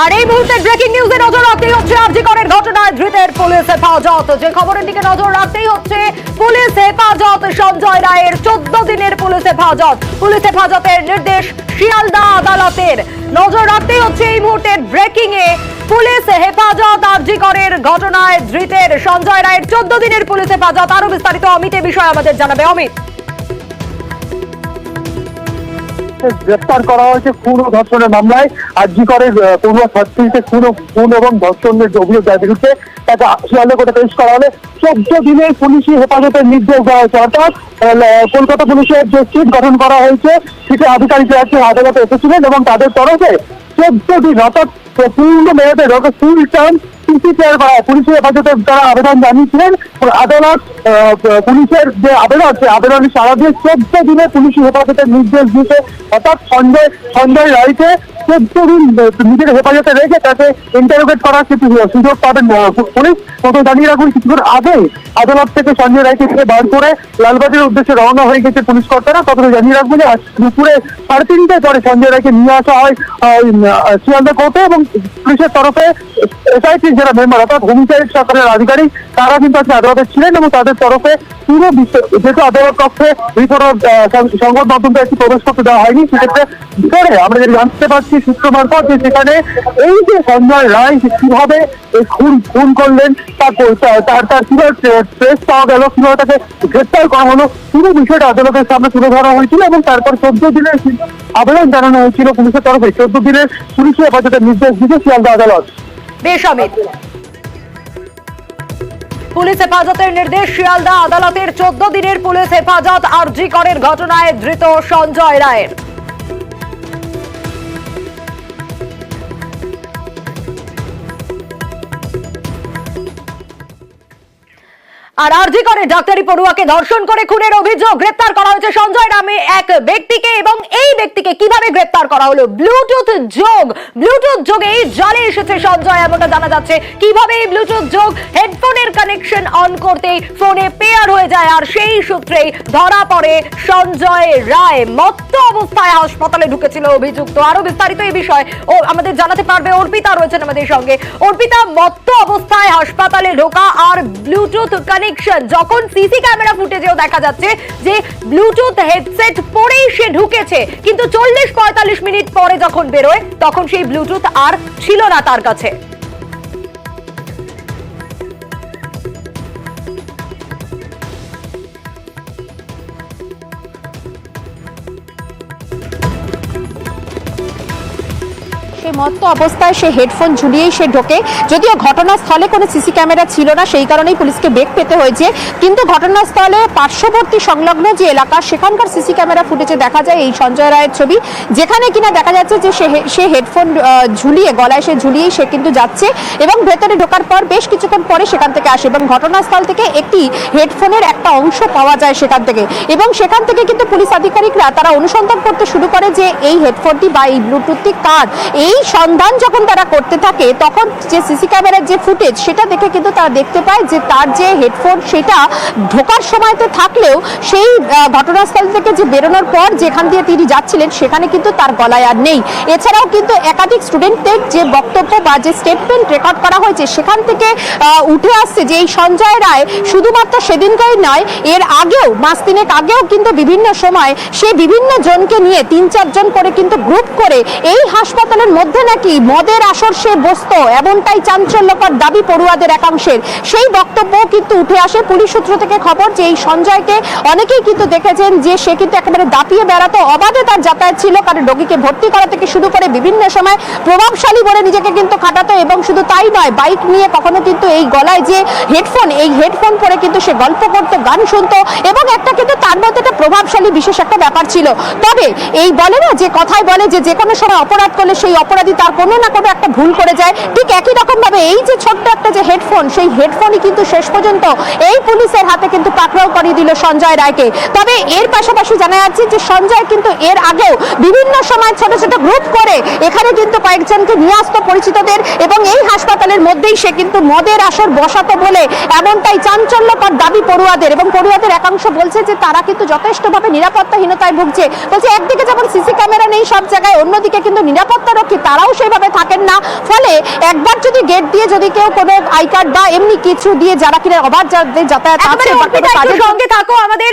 আর এই মুহূর্তে ব্রেকিং নিউজে নজর রাখতেই হচ্ছে আরজি করের ঘটনায় ধৃতের পুলিশ হেফাজত। যে খবরের দিকে নজর রাখতেই হচ্ছে পুলিশ হেফাজত সঞ্জয় রায়ের 14 দিনের পুলিশ হেফাজত। পুলিশ হেফাজতের নির্দেশ শিয়ালদা আদালতের। নজর রাখতেই হচ্ছে এই মুহূর্তের ব্রেকিং এ পুলিশ হেফাজত আরজি করের ঘটনায় ধৃতের সঞ্জয় রায়ের 14 দিনের পুলিশ হেফাজত। আরো বিস্তারিত অমিত এ বিষয়ে আমাদের জানাবে। অমিত, গ্রেফতার করা হয়েছে খুন ও ধর্ষণের মামলায়। আরজি করের পড়ুয়া ছাত্রীকে খুন এবং ধর্ষণের অভিযোগ দায়ের বিরুদ্ধে তাকে শিয়ালদা কোর্টে পেশ করা হলে 14 দিনের পুলিশি হেফাজতের নির্দেশ দেওয়া হয়েছে। অর্থাৎ কলকাতা পুলিশের যে সিট গঠন করা হয়েছে সেটা আধিকারিকরা আদালতে এসেছিলেন এবং তাদের তরফে 14 দিন অর্থাৎ পূর্ণ মেয়াদে ফুল টার্ম পুলিশের হেফাজতে তারা আবেদন জানিয়েছিলেন। আদালত পুলিশের যে আবেদন সে আবেদনে সাড়া দিয়ে 14 দিনে পুলিশি হেফাজতের নির্দেশ দিয়েছে। অর্থাৎ সঞ্জয় রায়কে 14 দিন নিজের হেফাজতে রেখে তাকে ইন্টারোগেট করার সুযোগ পাবেন পুলিশ। কত জানিয়ে রাখুন, কিছুক্ষণ আগে আদালত থেকে সঞ্জয় রায়কে বার করে লালবাজারের উদ্দেশ্যে রওনা হয়ে গেছে পুলিশ কর্তারা। কতটা জানিয়ে রাখবো যে দুপুরে 3:30টায় পরে সঞ্জয় রায়কে নিয়ে আসা হয় শিয়ালদা কোর্টে এবং পুলিশের তরফে এসআইটি যারা মেম্বার অর্থাৎ হোমসাইড সরকারের আধিকারিক তারা কিন্তু আজকে আদালতে ছিলেন এবং তাদের তরফে পুরো যেহেতু আদালত কক্ষে রিপোর্টার সংবাদ মাধ্যমকে একটি প্রবেশ করতে দেওয়া হয়নি, সেক্ষেত্রে ভিতরে আমরা যেটা জানতে পারছি সূত্র মারফত যে সেখানে এই যে সঞ্জয় রায় কিভাবে খুন করলেন তার কিভাবে ট্রেস পাওয়া গেল, কিভাবে তাকে গ্রেফতার করা হলো, পুরো বিষয়টা আদালতের সামনে তুলে ধরা হয়েছিল এবং তারপর 14 দিনের আবেদন জানানো হয়েছিল পুলিশের তরফে। 14 দিনের পুলিশি হেফাজতের নির্দেশ দিয়েছে শিয়ালদা আদালত। বেশ অমিত, পুলিশ হেফাজতের নির্দেশ শিয়ালদা আদালতের। 14 দিনের পুলিশ হেফাজত আরজি করের ঘটনায় ধৃত সঞ্জয় রায়ের। আর আরজি করে ডাক্তারি পড়ুয়াকে ধর্ষণ করে খুনের অভিযোগ গ্রেপ্তার করা হয়েছে সঞ্জয় নামে এক ব্যক্তিকে। এবং এই ব্যক্তিকে কিভাবে গ্রেপ্তার করা হলো? ব্লুটুথ যোগেই জালে এসেছে সঞ্জয়, এমনটা জানা যাচ্ছে। কিভাবে এই ব্লুটুথ যোগ হেডফোনের কানেকশন অন করতেই ফোনে পেয়ার হয়ে যায়, আর সেই সূত্রেই ধরা পড়ে সঞ্জয় রায় মত্ত অবস্থায় হাসপাতালে ঢুকেছিল অভিযুক্ত। আরো বিস্তারিত এই বিষয় ও আমাদের জানাতে পারবে অর্পিতা, রয়েছেন আমাদের সঙ্গে। অর্পিতা, মত্ত অবস্থায় হাসপাতালে ঢোকা আর ব্লুটুথ যখন সিসি ক্যামেরা ফুটেজেও দেখা যাচ্ছে যে ব্লুটুথ হেডসেট পরেই সে ঢুকেছে, কিন্তু 40-45 মিনিট পরে যখন বেরোয় তখন সেই ব্লুটুথ আর ছিল না তার কাছে। মত্ত অবস্থায় সে হেডফোন ঝুলিয়েই সে ঢোকে। যদিও ঘটনাস্থলে কোনো সিসি ক্যামেরা ছিল না, সেই কারণেই পুলিশকে বেগ পেতে হয়েছে। কিন্তু ঘটনাস্থলে পার্শ্ববর্তী সংলগ্ন যে এলাকা সেখানকার সিসি ক্যামেরা ফুটেজে দেখা যায় এই সঞ্জয় রায়ের ছবি, যেখানে কিনা দেখা যাচ্ছে যে সে হেডফোন ঝুলিয়ে গলায় সে ঝুলিয়েই সে কিন্তু যাচ্ছে এবং ভেতরে ঢোকার পর বেশ কিছুক্ষণ পরে সেখান থেকে আসে এবং ঘটনাস্থল থেকে একটি হেডফোনের একটা অংশ পাওয়া যায় সেখান থেকে। এবং সেখান থেকে কিন্তু পুলিশ আধিকারিকরা তারা অনুসন্ধান করতে শুরু করে যে এই হেডফোনটি বা এই ব্লুটুথটি কার। এই সন্ধান যখন তারা করতে থাকে তখন যে সিসি ক্যামেরার যে ফুটেজ সেটা দেখে কিন্তু তারা দেখতে পায় যে তার যে হেডফোন সেটা ঢোকার সময়তে থাকলেও সেই ঘটনাস্থল থেকে যে বেরোনোর পর যেখান দিয়ে তিনি যাচ্ছিলেন সেখানে কিন্তু তার গলায় আর নেই। এছাড়াও কিন্তু একাধিক স্টুডেন্টদের যে বক্তব্য বা যে স্টেটমেন্ট রেকর্ড করা হয়েছে সেখান থেকে উঠে আসছে যে এই সঞ্জয় রায় শুধুমাত্র সেদিনকারই নয়, এর আগেও মাস তিনেক আগেও কিন্তু বিভিন্ন সময় সে বিভিন্ন জনকে নিয়ে 3-4 জন করে কিন্তু গ্রুপ করে এই হাসপাতালের মধ্যে নাকি মদের আসর সে বসত, এমনটাই চাঞ্চল্যকর দাবি পড়ুয়াদের একাংশের। সেই বক্তব্য কিন্তু উঠে আসে। পুলিশ সূত্র থেকে খবর যে এই সঞ্জয়কে অনেকেই কিন্তু দেখেছেন যে সে কিন্তু একেবারে দাপিয়ে বেড়াতো, অবাধে তার যাতায়াত ছিল, কারণ রোগীকে ভর্তি করা থেকে শুরু করে বিভিন্ন সময় প্রভাবশালী বলে নিজেকে কিন্তু খাটাতো। এবং শুধু তাই নয়, বাইক নিয়ে কখনো কিন্তু এই গলায় যে হেডফোন এই হেডফোন পরে কিন্তু সে গল্প করতো, গান শুনতো এবং একটা কিন্তু তার মধ্যে একটা প্রভাবশালী বিশেষ একটা ব্যাপার ছিল। তবে এই বলে না যে কথায় বলে যে কোনো সময় অপরাধ করলে সেই অপরাধী তার কোনো না কোনো একটা ভুল করে যায়, ঠিক একই রকম ভাবে এই যে ছোট্ট একটা যে হেডফোন সেই হেডফোনই কিন্তু শেষ পর্যন্ত এই পুলিশের হাতে কিন্তু পাকড়াও করিয়ে দিল সঞ্জয় রায়কে। তবে এর পাশাপাশি জানা যাচ্ছে যে সঞ্জয় কিন্তু এর আগেও বিভিন্ন সময় ছোট ছোট গ্রুপ করে এখানে কিন্তু কয়েকজনকে নিয়ে আসতো পরিচিতদের এবং এই হাসপাতালের মধ্যেই সে কিন্তু মদের আসর বসাতো বলে এমনটাই চাঞ্চল্যকর দাবি পড়ুয়াদের। এবং পড়ুয়াদের একাংশ বলছে যে তারা কিন্তু যথেষ্টভাবে নিরাপত্তাহীনতায় ভুগছে। বলছে একদিকে যেমন সিসি ক্যামেরা নেই সব জায়গায়, অন্যদিকে কিন্তু নিরাপত্তা রক্ষী তারাও সেইভাবে থাকেন না। সেখানে একবার যদি গেট দিয়ে যদি কেউ কোনো আই কার্ড বা এমনি কিছু দিয়ে যারা কিনা অবাধ যাতায়াত আছে একেবারে বা কোনো অর্পিতা, একটু কাজের সঙ্গে থাকো আমাদের।